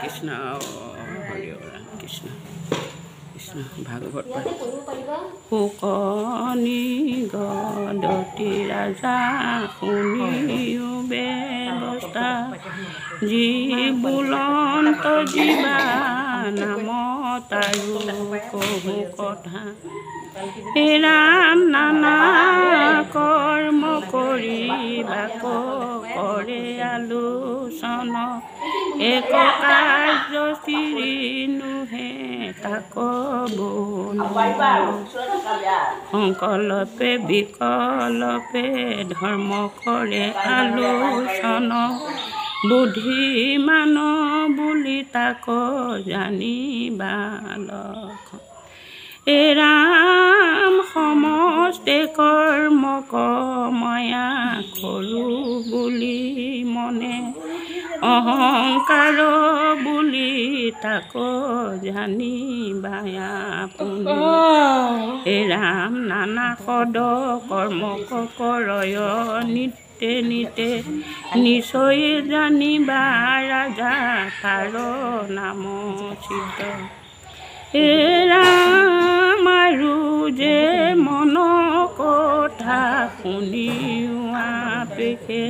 কৃষ্ণ হৰি ৰাম কৃষ্ণ কৃষ্ণ ভাগৱত শুকনি গদতি ৰাজা শুনিও ব্যৱস্থা যি বুলন্ত জীৱা নাম তাৰো কহু কথা হে ৰাম নানা কৰ্ম কৰি বাক কৰে আলোচন এক কাৰ্য চিৰিনুহে তাক সংকল্পে বিকল্পে ধৰ্ম কৰে আলোচন বুদ্ধিমান বুলি তাক জানিবা লক্ষণ হে ৰাম সমস্তে কৰ্ম কময়া কৰোঁ বুলি মনে অহংকাৰ বুলি তাক জানিবা আপুনি হে ৰাম নানা সদ কৰ্ম কৰয় নিতে নিতে নিশ্চয় জানিবা ৰাজা তাৰ নাম চিত হে ৰাম আৰু যে মন কথা শুনিও আপেক্ষে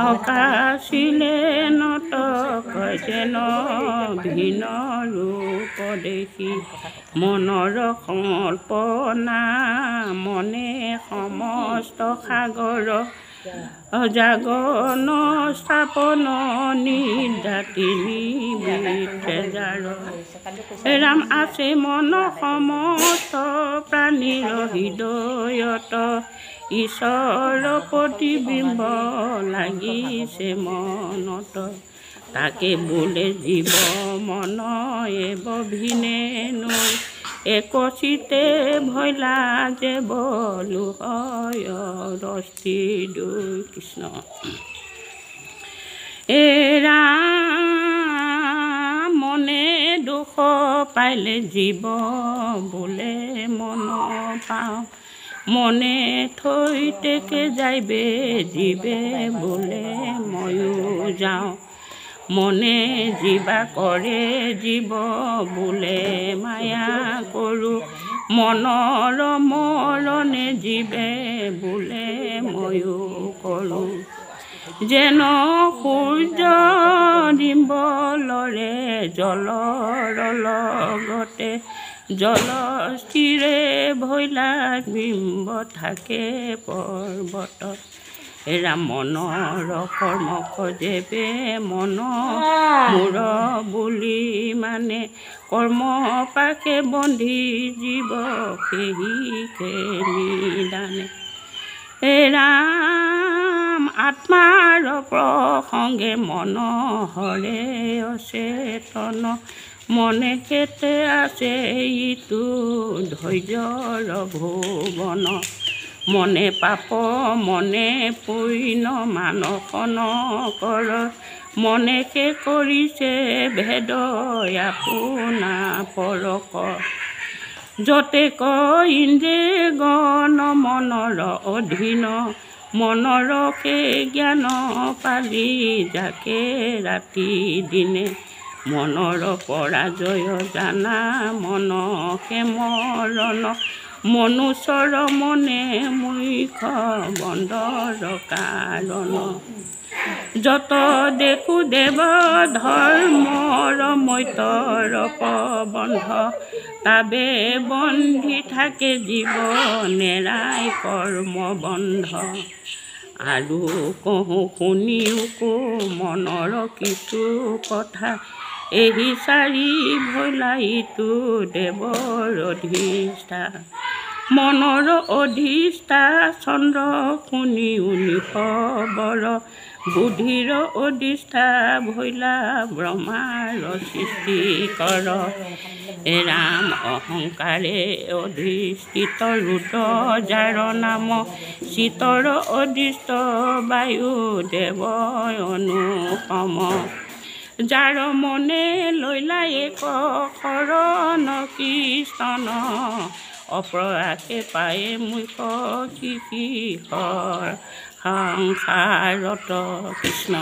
অকাশিলে নটক যেন ভিন ৰূপ দেখি মনৰ কল্পনা মনে সমস্ত সাগৰ জাগন স্থাপন নিদাতি নিবিজাৰ ৰাম আছে মন সমস্ত প্ৰাণীৰ হৃদয়ত ঈশ্বৰৰ প্ৰতিবিম্ব লাগিছে মনত তাকে বোলে জীৱ মন এব ভিনে নৈ একচিতে ভৈলা যে বলো হয় ৰস্তি দুই কৃষ্ণ হে ৰাম মনে দুখ পাইলে জীৱ বোলে মন পাওঁ মনে থৈ টেকে যাইবে জীৱে বোলে ময়ো যাওঁ মনে জীৱা কৰে জীৱ বোলে মায়া কৰোঁ মনৰ মৰণে জীৱে বোলে ময়ো কৰোঁ যেন সূৰ্য ডিম্বলৰে জলৰ লগতে জলস্থিৰে ভৈলা বিম্ব থাকে পৰ্বত ৰাম মনৰ কৰ্ম খজেবে মন মূৰ বুলি মানে কৰ্ম পাকে বন্ধি জীৱ সেহিকে নিদানে হে ৰাম আত্মাৰ প্ৰসংগে মন হৰে অচেতন মনে কেতে আছে ইটো ধৈৰ্যৰ ভুৱন মনে পাপ মনে পুণ্য মানসন কৰ মনেকে কৰিছে ভেদ আপোনা পৰক যতে ইন্দ্ৰে গণ মনৰ অধীন মনৰ সেই জ্ঞান পালি যাকে ৰাতি দিনে মনৰ পৰাজয় জানা মন মৰণ মনুষ্যৰ মনে মূৰ্খ বন্ধৰ কাৰণ যত দেখো দেৱ ধৰ্মৰ মৈতৰ প্ৰবন্ধ তাবে বন্ধি থাকে জীৱ নেৰাই কৰ্ম বন্ধ আৰু কহোঁ শুনিও কো মনৰ কিছু কথা এহি চাৰি ভৈলাইটো দেৱৰ অধিষ্ঠা মনৰ অধিষ্ঠা চন্দ্ৰ শুনিও নিখবৰ বুদ্ধিৰ অধিষ্ঠা ভৈলা ব্ৰহ্মাৰ সৃষ্টি কৰ ৰাম অহংকাৰে অধিষ্ঠিত ৰুদ্ৰ যাৰ নাম শীতৰ অধিষ্ঠ বায়ু দেৱ অনুপম যাৰ মনে লৈলা এক শৰণ কীৰ্তন অপ্ৰয়াসে পায়ে মুখ্য কিশোৰ সংসাৰত কৃষ্ণ।